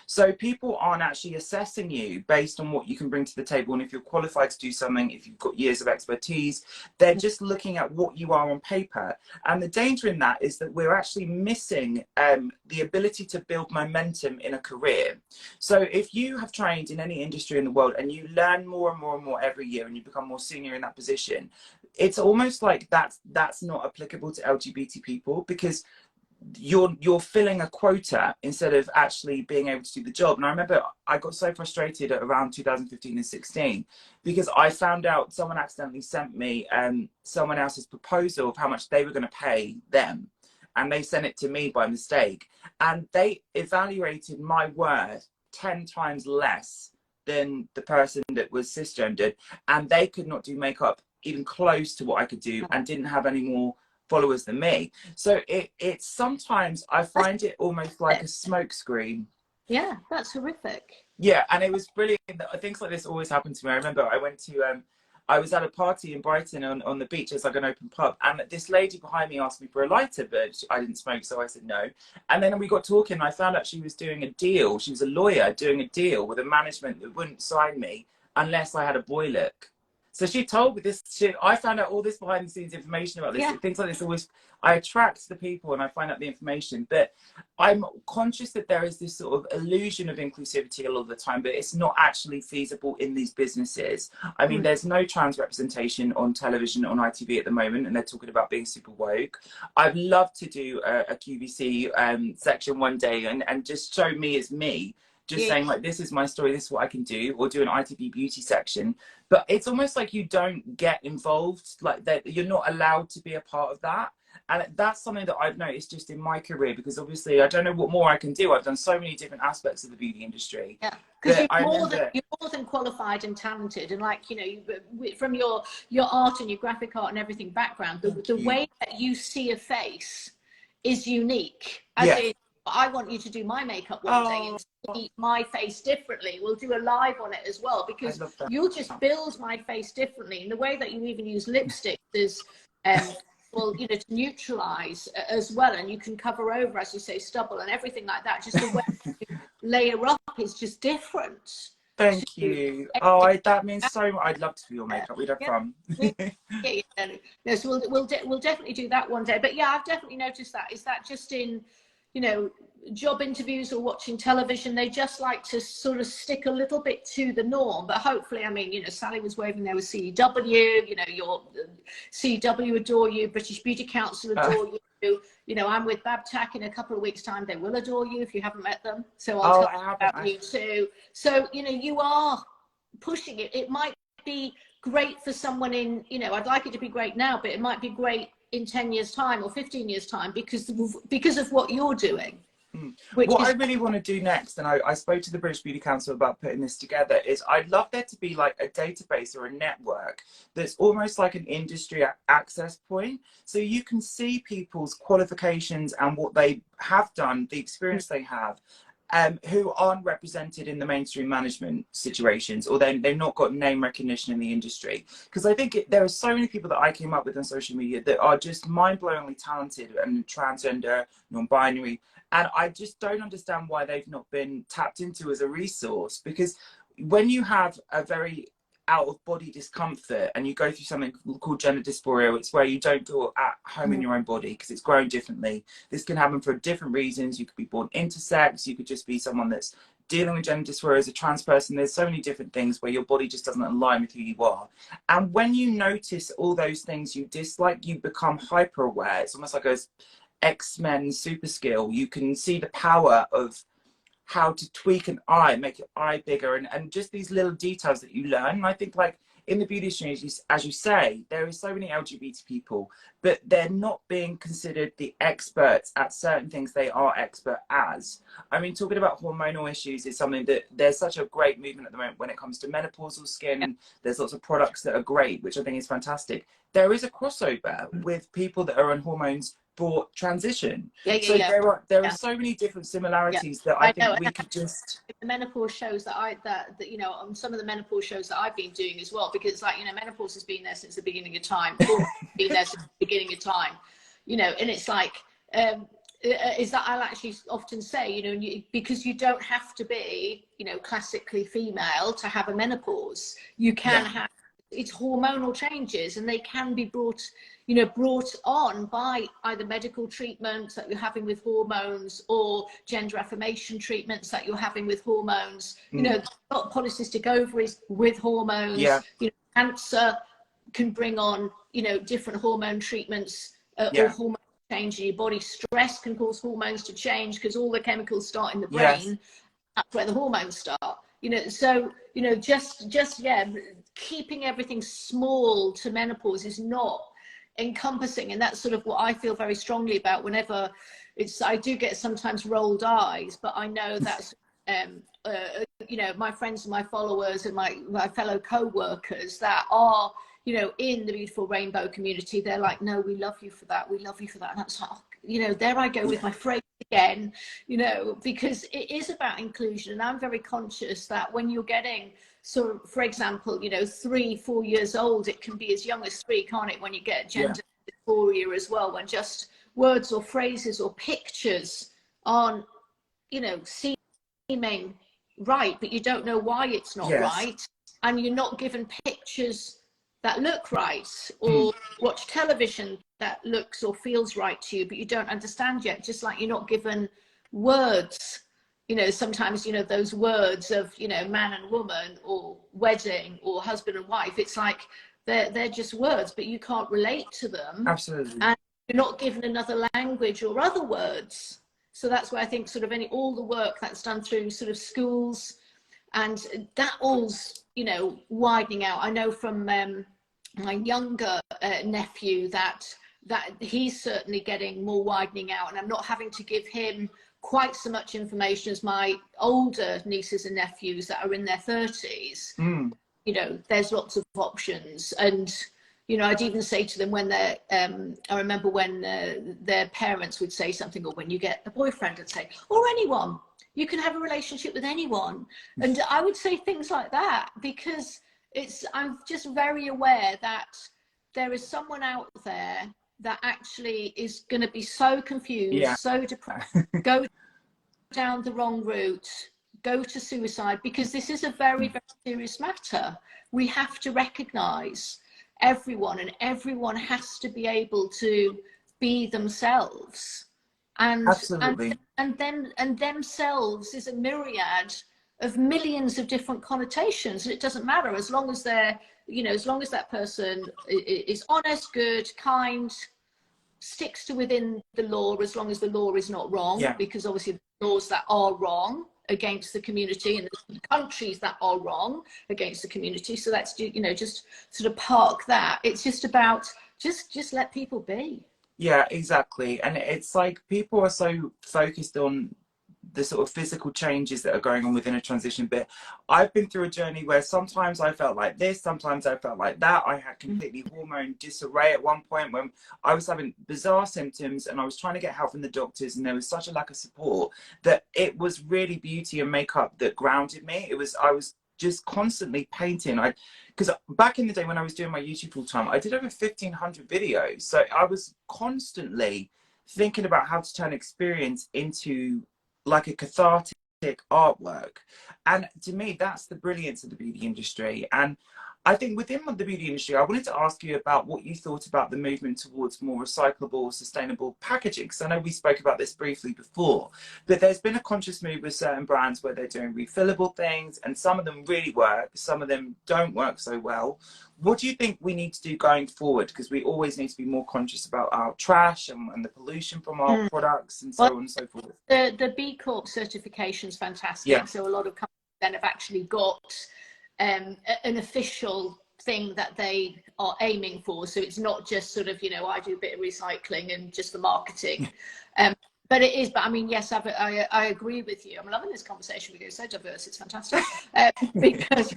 So people aren't actually assessing you based on what you can bring to the table, and if you're qualified to do something, if you've got years of expertise. They're just looking at what you are on paper. And the danger in that is that we're actually missing the ability to build momentum in a career. So if you have trained in any industry in the world and you learn more and more and more every year, and you become more senior in that position, it's almost like that's not applicable to LGBT people, because you're filling a quota instead of actually being able to do the job. And I remember I got so frustrated at around 2015 and 16, because I found out someone accidentally sent me someone else's proposal of how much they were going to pay them, and they sent it to me by mistake, and they evaluated my worth 10 times less than the person that was cisgendered, and they could not do makeup even close to what I could do, and didn't have any more followers than me. So it's sometimes I find it almost like a smokescreen. Yeah, that's horrific. Yeah, and it was brilliant. Things like this always happen to me. I remember I went to I was at a party in Brighton on the beach. It's like an open pub, and this lady behind me asked me for a lighter, but I didn't smoke, so I said no. And then we got talking, and I found out she was doing a deal. She was a lawyer doing a deal with a management that wouldn't sign me unless I had a boy look. So she told me this shit. I found out all this behind the scenes information about this. Yeah. Things like this always, I attract the people and I find out the information. But I'm conscious that there is this sort of illusion of inclusivity a lot of the time, but it's not actually feasible in these businesses. I mean, there's no trans representation on television, on ITV at the moment, and they're talking about being super woke. I'd love to do a QVC section one day and just show me as me. Just saying, like, this is my story, this is what I can do, or do an ITV beauty section. But it's almost like you don't get involved, like that you're not allowed to be a part of that. And that's something that I've noticed just in my career, because obviously I don't know what more I can do. I've done so many different aspects of the beauty industry. Yeah, because you're more than qualified and talented, and like, you know, from your art and your graphic art and everything background, the way that you see a face is unique. As in, I want you to do my makeup one day and see my face differently. We'll do a live on it as well, because you'll just build my face differently. And the way that you even use lipstick is, well, you know, to neutralize as well. And you can cover over, as you say, stubble and everything like that. Just the way you layer up is just different. Thank you. Oh, that means so much. I'd love to do your makeup. We'd have fun. No, so we'll definitely do that one day. But yeah, I've definitely noticed that. Is that just in, you know, job interviews or watching television, they just like to sort of stick a little bit to the norm. But hopefully, I mean, you know, Sally was waving there with CW, you know, your CW adore you, British Beauty Council adore you. You know, I'm with Babtac in a couple of weeks' time. They will adore you if you haven't met them. So I'll tell you about you too. So, you know, you are pushing it. It might be great for someone in, you know, I'd like it to be great now, but it might be great in 10 years' time or 15 years' time because of what you're doing. which What is I really want to do next, and I spoke to the British Beauty Council about putting this together, is I'd love there to be like a database or a network that's almost like an industry access point. So you can see people's qualifications and what they have done, the experience they have, who aren't represented in the mainstream management situations, or they've not got name recognition in the industry. Because I think there are so many people that I came up with on social media that are just mind-blowingly talented and transgender, non-binary, and I just don't understand why they've not been tapped into as a resource. Because when you have a very out of body discomfort and you go through something called gender dysphoria, it's where you don't feel at home in your own body because it's grown differently. This can happen for different reasons. You could be born intersex, you could just be someone that's dealing with gender dysphoria as a trans person. There's so many different things where your body just doesn't align with who you are. And when you notice all those things you dislike, you become hyper aware. It's almost like a X-Men super skill. You can see the power of how to tweak an eye, make your eye bigger, and just these little details that you learn. And I think, like, in the beauty industry, as you say, there are so many LGBT people, but they're not being considered the experts at certain things they are expert as. I mean, talking about hormonal issues is something that there's such a great movement at the moment when it comes to menopausal skin. There's lots of products that are great, which I think is fantastic. There is a crossover with people that are on hormones for transition. So there are so many different similarities that I think we could just... The menopause shows that you know, on some of the menopause shows that I've been doing as well, because, like, you know, menopause has been there since the beginning of time, been there since the beginning of time, you know, and it's like, is that I'll actually often say, you know, because you don't have to be, you know, classically female to have a menopause. You can have, it's hormonal changes, and they can be brought on by either medical treatments that you're having with hormones or gender affirmation treatments that you're having with hormones. You know, polycystic ovaries with hormones. You know, cancer can bring on, you know, different hormone treatments or hormone change in your body. Stress can cause hormones to change because all the chemicals start in the brain. That's where the hormones start. You know, so, you know, just keeping everything small to menopause is not encompassing, and that's sort of what I feel very strongly about whenever I do get sometimes rolled eyes, but I know that's you know, my friends and my followers and my fellow co-workers that are, you know, in the beautiful rainbow community, they're like, no, we love you for that, we love you for that. And that's like, oh, you know, there I go with my phrase again, you know, because it is about inclusion. And I'm very conscious that when you're getting, so for example, you know, 3-4 years old, it can be as young as 3, can't it, when you get gender dysphoria as well, when just words or phrases or pictures aren't, you know, seeming right, but you don't know why it's not right, and you're not given pictures that look right, or watch television that looks or feels right to you, but you don't understand yet, just like you're not given words. You know, sometimes, you know, those words of, you know, man and woman or wedding or husband and wife, it's like they're just words, but you can't relate to them. Absolutely. And you're not given another language or other words. So that's why I think sort of all the work that's done through sort of schools, and that all's, you know, widening out. I know from my younger nephew that he's certainly getting more widening out, and I'm not having to give him quite so much information as my older nieces and nephews that are in their 30s. You know, there's lots of options. And, you know, I'd even say to them when they're, I remember when their parents would say something, or when you get a boyfriend, and say, or anyone, you can have a relationship with anyone. And I would say things like that, because I'm just very aware that there is someone out there that actually is going to be so confused, so depressed, go down the wrong route, go to suicide, because this is a very, very serious matter. We have to recognise everyone, and everyone has to be able to be themselves. And and themselves is a myriad of millions of different connotations, and it doesn't matter, as long as they're, you know, as long as that person is honest, good, kind, sticks to within the law, as long as the law is not wrong, because obviously the laws that are wrong against the community, and the countries that are wrong against the community. So that's, you know, just sort of park that. It's just about just let people be. Yeah, exactly. And it's like people are so focused on the sort of physical changes that are going on within a transition. But I've been through a journey where sometimes I felt like this, sometimes I felt like that. I had completely hormone disarray at one point when I was having bizarre symptoms and I was trying to get help from the doctors, and there was such a lack of support that it was really beauty and makeup that grounded me. I was just constantly painting. Because back in the day when I was doing my YouTube full time, I did over 1,500 videos. So I was constantly thinking about how to turn experience into like a cathartic artwork. And to me, that's the brilliance of the beauty industry. And I think within the beauty industry, I wanted to ask you about what you thought about the movement towards more recyclable, sustainable packaging. Because I know we spoke about this briefly before, but there's been a conscious move with certain brands where they're doing refillable things, and some of them really work, some of them don't work so well. What do you think we need to do going forward? Because we always need to be more conscious about our trash and the pollution from our products and so on and so forth. The B Corp certification is fantastic. Yeah. So a lot of companies then have actually got an official thing that they are aiming for. So it's not just sort of, you know, I do a bit of recycling and just the marketing. But it is, but I mean, yes, I agree with you. I'm loving this conversation with you. It's so diverse, it's fantastic. Because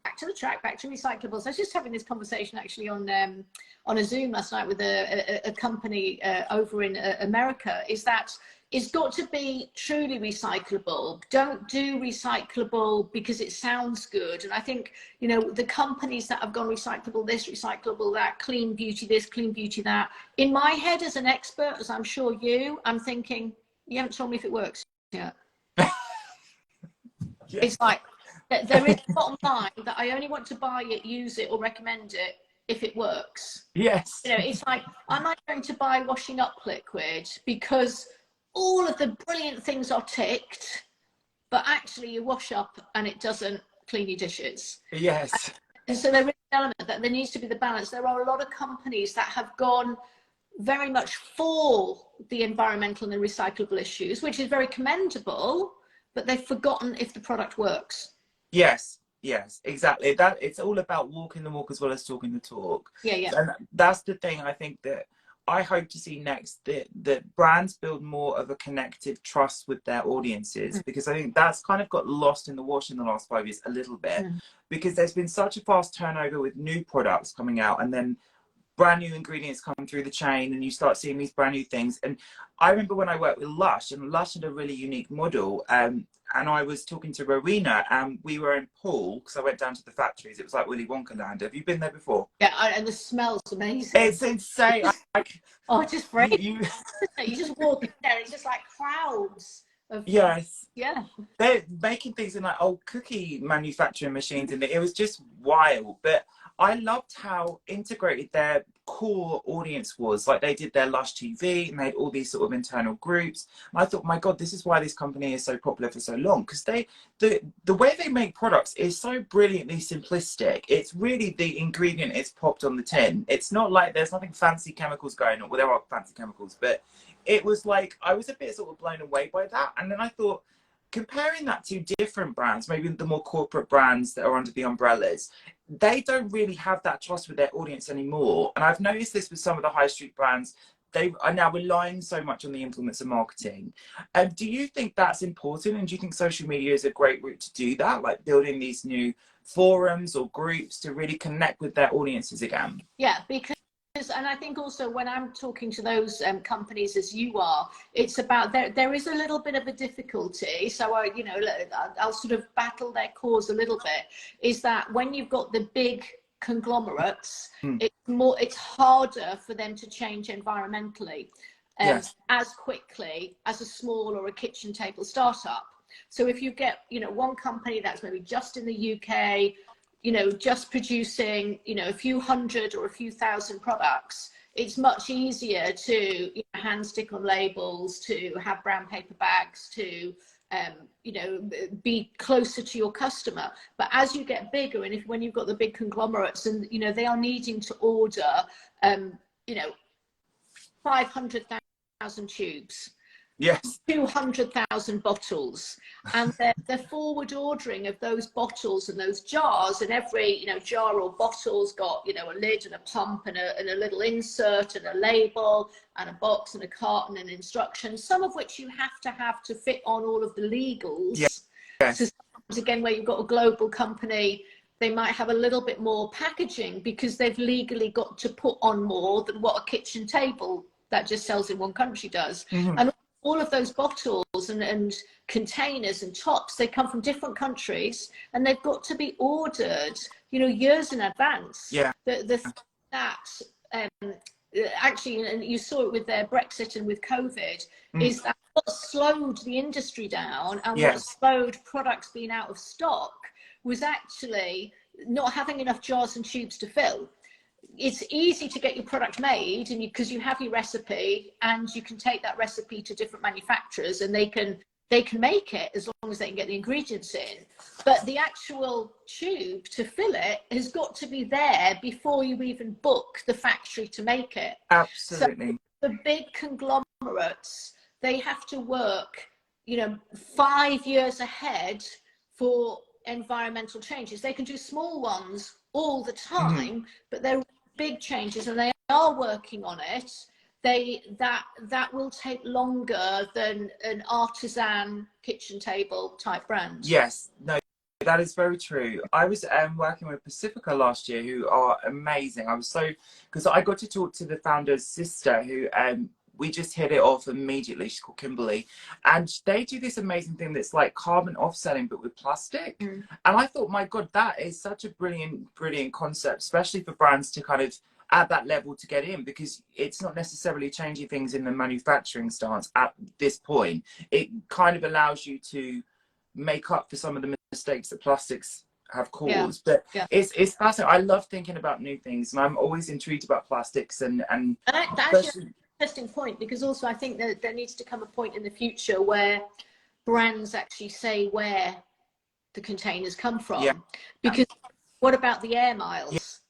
back to the track, back to recyclables. I was just having this conversation actually on a Zoom last night with a company over in America, is that it's got to be truly recyclable. Don't do recyclable because it sounds good. And I think, you know, the companies that have gone recyclable this, recyclable that, clean beauty this, clean beauty that, in my head as an expert, as I'm sure I'm thinking, you haven't told me if it works yet. Yes. It's like, there is a bottom line that I only want to buy it, use it, or recommend it if it works. Yes. You know, it's like, am I going to buy washing up liquid because all of the brilliant things are ticked, but actually you wash up and it doesn't clean your dishes? Yes. And so there is an element that there needs to be the balance. There are a lot of companies that have gone very much for the environmental and the recyclable issues, which is very commendable, but they've forgotten if the product works. Yes. Yes, exactly. That it's all about walking the walk as well as talking the talk. Yeah, yeah. And that's the thing I think that I hope to see next, that brands build more of a connective trust with their audiences, because I think that's kind of got lost in the wash in the last 5 years a little bit, because there's been such a fast turnover with new products coming out, and then brand new ingredients come through the chain and you start seeing these brand new things. And I remember when I worked with Lush, and Lush had a really unique model, and I was talking to Rowena, and we were in Poole because I went down to the factories. It was like Willy Wonka land. Have you been there before? Yeah, and the smell's amazing. It's insane. Oh, just great. You just walk in there, it's just like crowds of, yes. yeah. They're making things in like old cookie manufacturing machines, and it was just wild. But I loved how integrated their core audience was. Like, they did their Lush TV and they had all these sort of internal groups. And I thought, my God, this is why this company is so popular for so long, because the way they make products is so brilliantly simplistic. It's really the ingredient is popped on the tin. It's not like there's nothing fancy chemicals going on. Well, there are fancy chemicals, but it was like, I was a bit sort of blown away by that. And then I thought, comparing that to different brands, maybe the more corporate brands that are under the umbrellas, they don't really have that trust with their audience anymore. And I've noticed this with some of the high street brands. They are now relying so much on the influencer marketing. Do you think that's important? And do you think social media is a great route to do that? Like building these new forums or groups to really connect with their audiences again? Yeah, because, and I think also when I'm talking to those companies as you are, it's about there is a little bit of a difficulty. So I'll sort of battle their cause a little bit, is that when you've got the big conglomerates, it's harder for them to change environmentally Yes. as quickly as a small or a kitchen table startup. So if you get, one company that's maybe just in the UK, just producing, a few hundred or a few thousand products, it's much easier to hand stick on labels, to have brown paper bags, to be closer to your customer. But as you get bigger, and when you've got the big conglomerates, and they are needing to order 500,000 tubes, Yes. 200,000 bottles, and they're forward ordering of those bottles and those jars, and every, you know, jar or bottle's got, you know, a lid and a pump and a little insert and a label and a box and a carton and instructions, some of which you have to fit on all of the legals. Yes. So sometimes, again, where you've got a global company, they might have a little bit more packaging because they've legally got to put on more than what a kitchen table that just sells in one country does. And all of those bottles and containers and tops, they come from different countries, and they've got to be ordered, you know, years in advance. Yeah. Actually, and you saw it with their Brexit and with COVID, is that what slowed the industry down and what slowed products being out of stock was actually not having enough jars and tubes to fill. It's easy to get your product made, and because you have your recipe, and you can take that recipe to different manufacturers, and they can make it as long as they can get the ingredients in. But the actual tube to fill it has got to be there before you even book the factory to make it. Absolutely. So the big conglomerates, they have to work, you know, 5 years ahead for environmental changes. They can do small ones all the time, but they're big changes, and they are working on it. That will take longer than an artisan kitchen table type brand. Yes, no, that is very true. I was working with Pacifica last year, who are amazing. I was so, because I got to talk to the founder's sister, who we just hit it off immediately. She's called Kimberly, and they do this amazing thing that's like carbon offsetting but with plastic. And I thought, my God, that is such a brilliant concept, especially for brands to kind of at that level to get in, because it's not necessarily changing things in the manufacturing stance at this point. It kind of allows you to make up for some of the mistakes that plastics have caused. But it's fascinating. I love thinking about new things, and I'm always intrigued about plastics and that's an interesting point, because also I think that there needs to come a point in the future where brands actually say where the containers come from. Because what about the air miles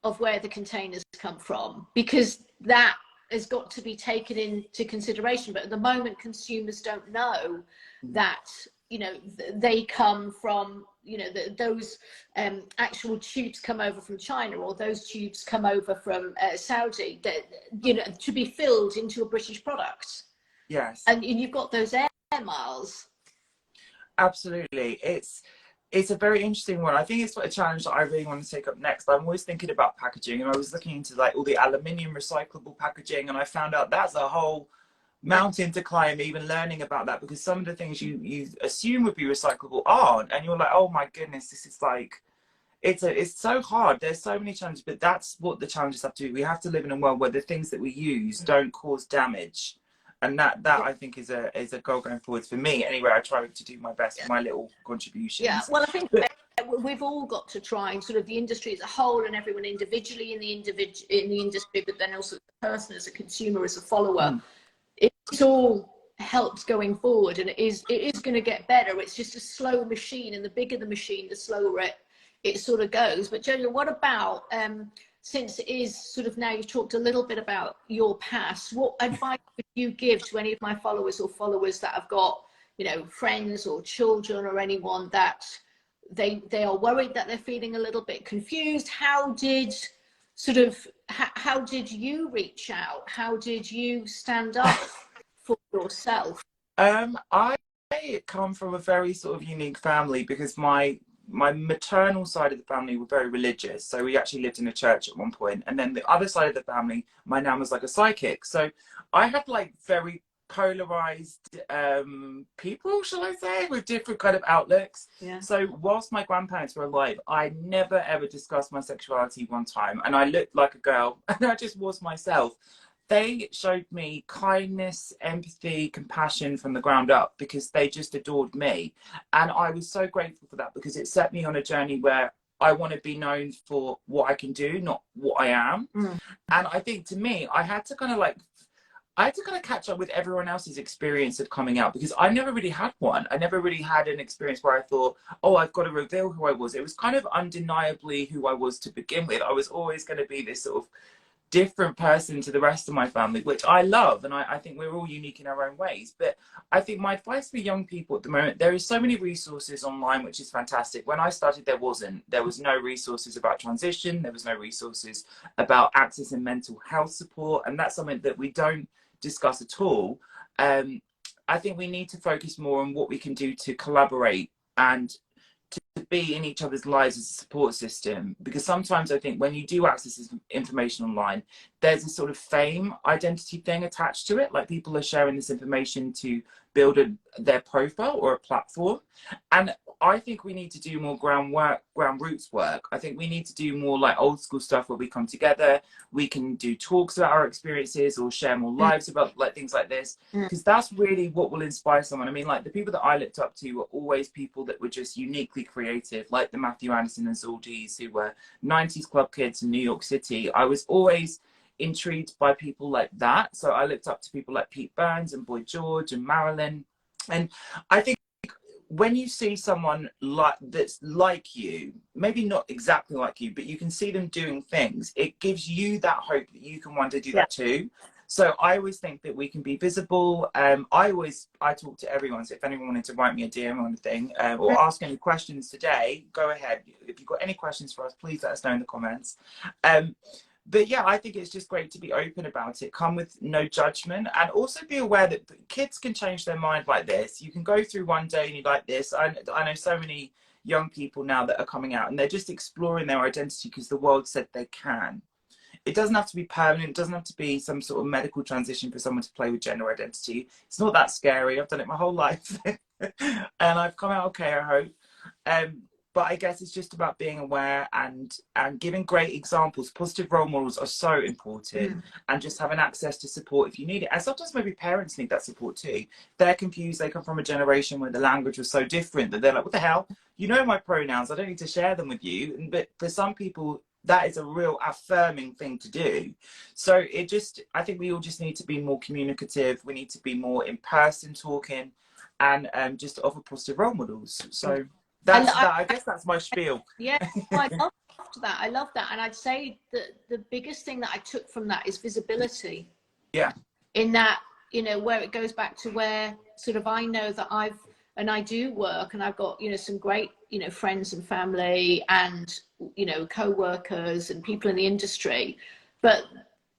of where the containers come from? Because that has got to be taken into consideration. But at the moment, consumers don't know that, you know, they come from, you know, those actual tubes come over from China, or those tubes come over from Saudi, that, you know, to be filled into a British product. Yes. And you've got those air miles. Absolutely. It's a very interesting one. I think it's a challenge that I really want to take up next. I'm always thinking about packaging, and I was looking into like all the aluminium recyclable packaging, and I found out that's a whole mountain to climb, even learning about that, because some of the things you assume would be recyclable aren't, and you're like, oh my goodness, this is like, it's so hard. There's so many challenges, but that's what the challenges have to do. We have to live in a world where the things that we use don't cause damage, and that I think is a goal going forward for me. Anyway, I try to do my best, my little contributions. Well, I think we've all got to try, and sort of the industry as a whole, and everyone individually in the industry, but then also the person as a consumer, as a follower. It's all helps going forward, and it is going to get better. It's just a slow machine, and the bigger the machine, the slower it sort of goes. But Jojo, what about since it is sort of, now you've talked a little bit about your past, what advice would you give to any of my followers, or followers that have got, you know, friends or children or anyone that they are worried that they're feeling a little bit confused? How did you reach out? How did you stand up for yourself? I come from a very sort of unique family, because my maternal side of the family were very religious. So we actually lived in a church at one point. And then the other side of the family, my nan was like a psychic. So I had like very polarized people, shall I say, with different kind of outlooks. So whilst my grandparents were alive, I never ever discussed my sexuality one time, and I looked like a girl, and I just was myself. They showed me kindness, empathy, compassion from the ground up, because they just adored me. And I was so grateful for that, because it set me on a journey where I want to be known for what I can do, not what I am. And I think, to me, I had to kind of catch up with everyone else's experience of coming out, because I never really had one. I never really had an experience where I thought, oh, I've got to reveal who I was. It was kind of undeniably who I was to begin with. I was always going to be this sort of different person to the rest of my family, which I love, and I think we're all unique in our own ways. But I think my advice for young people at the moment, there is so many resources online, which is fantastic. When I started, there was no resources about transition, there was no resources about accessing mental health support, and that's something that we don't discuss at all. I think we need to focus more on what we can do to collaborate and to be in each other's lives as a support system, because sometimes I think when you do access this information online, there's a sort of fame identity thing attached to it, like people are sharing this information to build their profile or a platform. And I think we need to do more ground roots work. I think we need to do more like old school stuff where we come together, we can do talks about our experiences or share more lives about like things like this, because that's really what will inspire someone. I mean, like the people that I looked up to were always people that were just uniquely creative, like the Matthew Anderson and Zaldis, who were 90s club kids in New York City. I was always intrigued by people like that. So I looked up to people like Pete Burns and Boy George and Marilyn. And I think when you see someone that's like you, maybe not exactly like you, but you can see them doing things, it gives you that hope that you can one day do that too. So I always think that we can be visible. I talk to everyone. So if anyone wanted to write me a DM or anything, or ask any questions today, go ahead. If you've got any questions for us, please let us know in the comments. But yeah, I think it's just great to be open about it. Come with no judgment, and also be aware that kids can change their mind like this. You can go through one day and you like this. I know so many young people now that are coming out and they're just exploring their identity because the world said they can. It doesn't have to be permanent. It doesn't have to be some sort of medical transition for someone to play with gender identity. It's not that scary. I've done it my whole life and I've come out okay, I hope. But I guess it's just about being aware and giving great examples. Positive role models are so important, and just having access to support if you need it. And sometimes maybe parents need that support too. They're confused. They come from a generation where the language was so different that they're like, what the hell? You know my pronouns. I don't need to share them with you. But for some people, that is a real affirming thing to do. So I think we all just need to be more communicative. We need to be more in person talking, and just offer positive role models. So I guess that's my spiel. Yeah, I loved that. I love that. And I'd say that the biggest thing that I took from that is visibility. Yeah. In that, you know, where it goes back to where sort of I know that I do work, and I've got, you know, some great, you know, friends and family and, you know, co-workers and people in the industry, but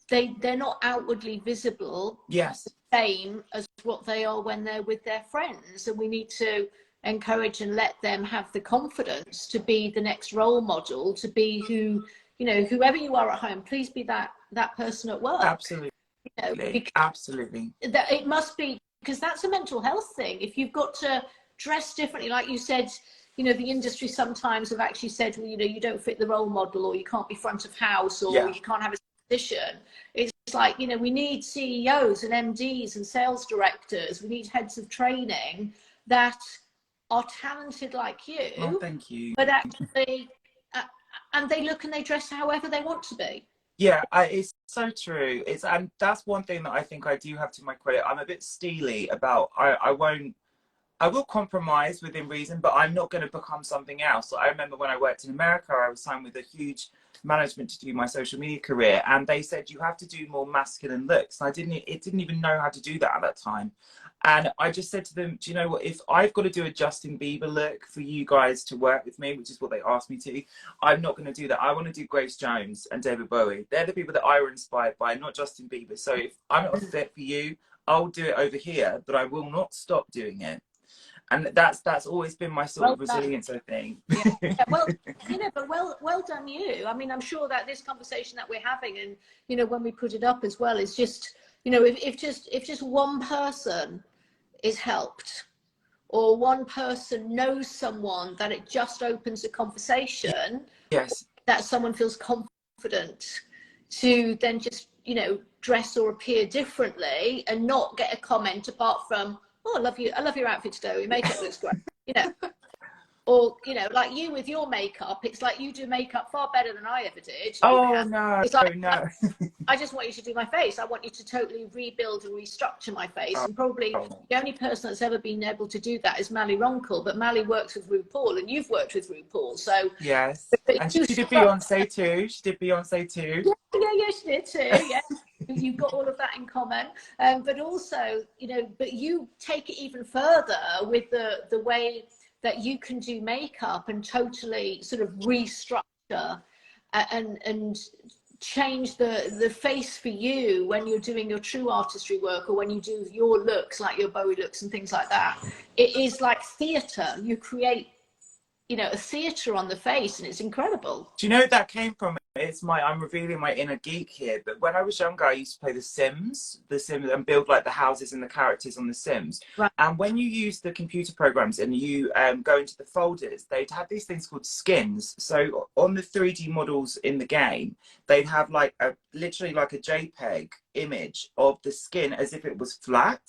they're not outwardly visible. Yes. The same as what they are when they're with their friends. And we need to encourage and let them have the confidence to be the next role model, to be who, you know, whoever you are at home, please be that person at work. Absolutely. You know, Absolutely. That it must be, because that's a mental health thing. If you've got to dress differently, like you said, you know, the industry sometimes have actually said, well, you know, you don't fit the role model, or you can't be front of house, or you can't have a position. It's like, you know, we need CEOs and MDs and sales directors. We need heads of training that are talented like you. Oh, thank you. But actually, and they look and they dress however they want to be. Yeah, it's so true. And that's one thing that I think I do have to my credit. I'm a bit steely about, I will compromise within reason, but I'm not going to become something else. I remember when I worked in America, I was signed with a huge management to do my social media career, and they said you have to do more masculine looks. And I didn't even know how to do that at that time. And I just said to them, do you know what, if I've got to do a Justin Bieber look for you guys to work with me, which is what they asked me to, I'm not going to do that. I want to do Grace Jones and David Bowie. They're the people that I were inspired by, not Justin Bieber. So if I'm not a fit for you, I'll do it over here, but I will not stop doing it. And that's always been my sort of resilience, I think. Yeah. Well, you know, but well done you. I mean, I'm sure that this conversation that we're having, and, you know, when we put it up as well, is just, you know, if just one person is helped, or one person knows someone, that it just opens a conversation. Yes. That someone feels confident to then just, you know, dress or appear differently and not get a comment apart from, oh, I love your outfit today, your makeup looks great, you know. Or, you know, like you with your makeup, it's like you do makeup far better than I ever did. Oh, no, it's like, no. I just want you to do my face. I want you to totally rebuild and restructure my face. And probably the only person that's ever been able to do that is Mally Ronkel. But Mally works with RuPaul, and you've worked with RuPaul. So Yes. And she did Beyonce too. She did Beyonce too. Yeah, she did too. Yeah. You've got all of that in common. But also, you know, but you take it even further with the way that you can do makeup and totally sort of restructure and change the face for you when you're doing your true artistry work, or when you do your looks, like your Bowie looks and things like that. It is like theatre. You create, you know, a theatre on the face, and it's incredible. Do you know where that came from? I'm revealing my inner geek here, but when I was younger, I used to play The Sims, and build like the houses and the characters on The Sims. Right. And when you use the computer programs and you go into the folders, they'd have these things called skins. So on the 3D models in the game, they'd have like literally like a JPEG image of the skin as if it was flat.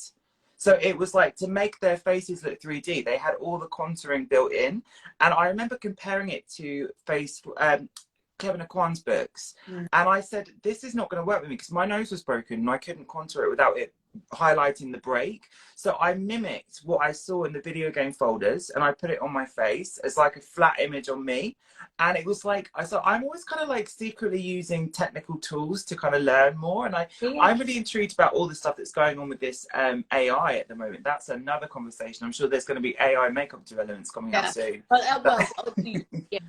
So it was like, to make their faces look 3D, they had all the contouring built in. And I remember comparing it to Kevyn Aucoin's books. And I said, this is not going to work with me, because my nose was broken and I couldn't contour it without it highlighting the break. So I mimicked what I saw in the video game folders, and I put it on my face as like a flat image on me. And it was like, I'm always kind of like secretly using technical tools to kind of learn more. And I'm really intrigued about all the stuff that's going on with this AI at the moment. That's another conversation. I'm sure there's going to be AI makeup developments coming up soon. Well, you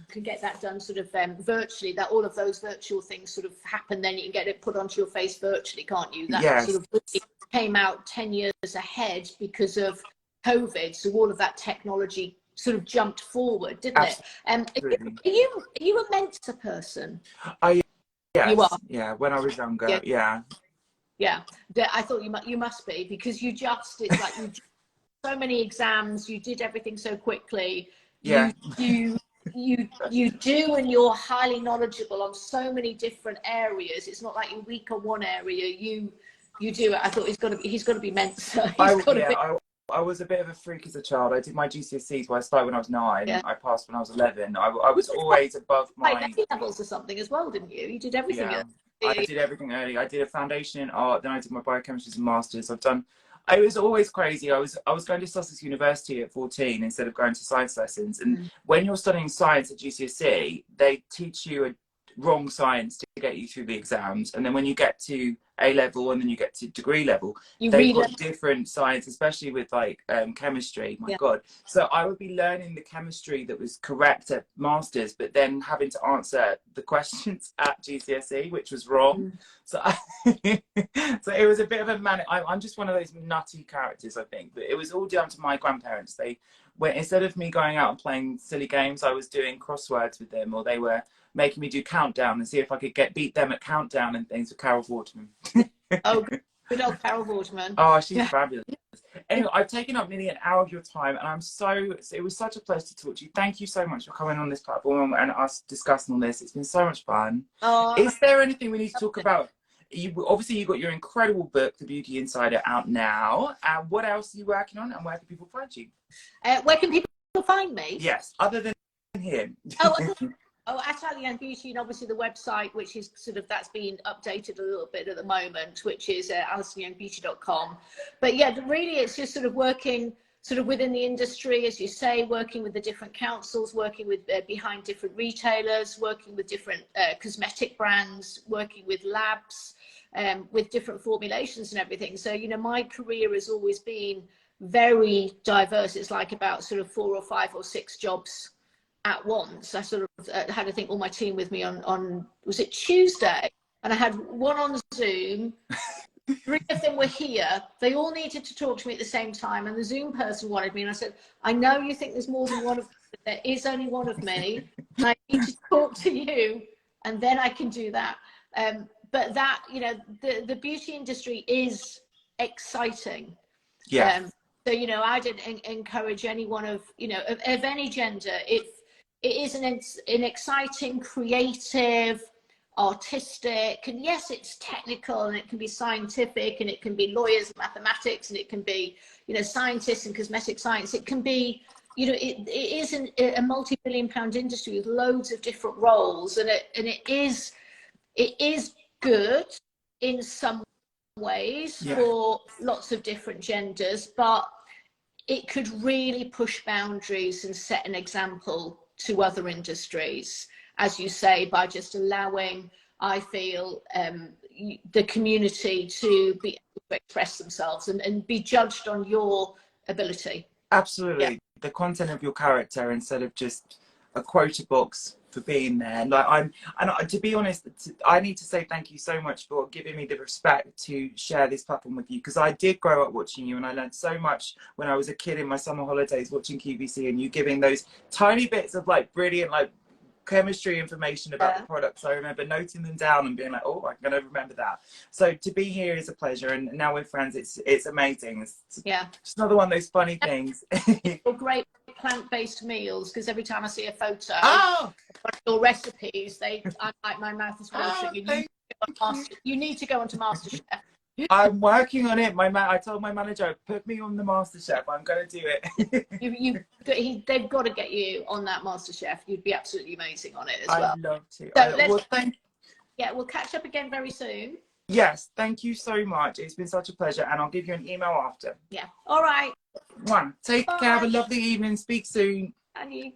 can get that done sort of virtually, that all of those virtual things sort of happen, then you can get it put onto your face virtually, can't you? That sort of really came out 10 years ahead because of COVID. So all of that technology sort of jumped forward, didn't it? Are you a Mensa person? Yes. You are? Yeah, when I was younger, yeah. I thought you must be, because it's like you did so many exams, you did everything so quickly. You do, and you're highly knowledgeable on so many different areas. It's not like you're weak on one area. You do it. I thought he's got to be Mensa. I was a bit of a freak as a child. I did my GCSEs, I started when I was 9. I passed when I was 11. I was always above my levels or something as well, didn't you? You did everything. I did everything early. I did a foundation in art, then I did my biochemistry and masters. It was always crazy. I was going to Sussex University at 14 instead of going to science lessons. And when you're studying science at GCSE, they teach you a wrong science to get you through the exams, and then when you get to A level and then you get to degree level, they've got different science, especially with like chemistry. My God. So I would be learning the chemistry that was correct at masters, but then having to answer the questions at GCSE, which was wrong. So so it was a bit of a manic. I'm just one of those nutty characters, I think, but it was all down to my grandparents. Instead of me going out and playing silly games, I was doing crosswords with them, or they were making me do countdown and see if I could beat them at countdown and things with Carol Waterman. Oh, good old Carol Waterman. Oh, she's fabulous. Anyway, I've taken up nearly an hour of your time, and it was such a pleasure to talk to you. Thank you so much for coming on this platform and us discussing all this. It's been so much fun. Is there anything we need to talk about? Obviously, you've got your incredible book, The Beauty Insider, out now. What else are you working on, and where can people find you? Where can people find me? Yes, other than here. At Alison Young Beauty, and obviously the website, which is that's been updated a little bit at the moment, which is AlisonYoungBeauty.com. But yeah, really it's just working within the industry, as you say, working with the different councils, working with behind different retailers, working with different cosmetic brands, working with labs, with different formulations and everything. So, my career has always been very diverse. It's like about 4 or 5 or 6 jobs at once. I had, I think, all my team with me on was it Tuesday, and I had one on Zoom. 3 of them were here. They all needed to talk to me at the same time, and the Zoom person wanted me, and I said, I know you think there's more than one of me, but there is only one of me, and I need to talk to you, and then I can do that. But that, the beauty industry is exciting. Yeah. So, I'd encourage anyone of any gender, it is an exciting, creative, artistic, and yes, it's technical, and it can be scientific, and it can be lawyers and mathematics, and it can be, scientists and cosmetic science. It can be you know, it is a multi-billion pound industry with loads of different roles, and it is good in some ways for lots of different genders, but it could really push boundaries and set an example to other industries, as you say, by just allowing, I feel, the community to be able to express themselves and be judged on your ability. Absolutely. The content of your character instead of just a quota box for being there. Like to be honest, I need to say thank you so much for giving me the respect to share this platform with you, because I did grow up watching you and I learned so much when I was a kid in my summer holidays watching QVC, and you giving those tiny bits of like brilliant like chemistry information about the products. I remember noting them down and being like, oh, I'm gonna remember that. So to be here is a pleasure, and now we're friends. It's amazing. It's just another one of those funny things. Great plant-based meals, because every time I see a photo or recipes, I'm like, my mouth is watering. You need to go onto MasterChef. I'm working on it. I told my manager, put me on the MasterChef. I'm going to do it. They've got to get you on that MasterChef. You'd be absolutely amazing on it as well. I'd love to. So we'll catch up again very soon. Yes, thank you so much. It's been such a pleasure, and I'll give you an email after. Yeah. All right. Take care. Have a lovely evening. Speak soon. And you.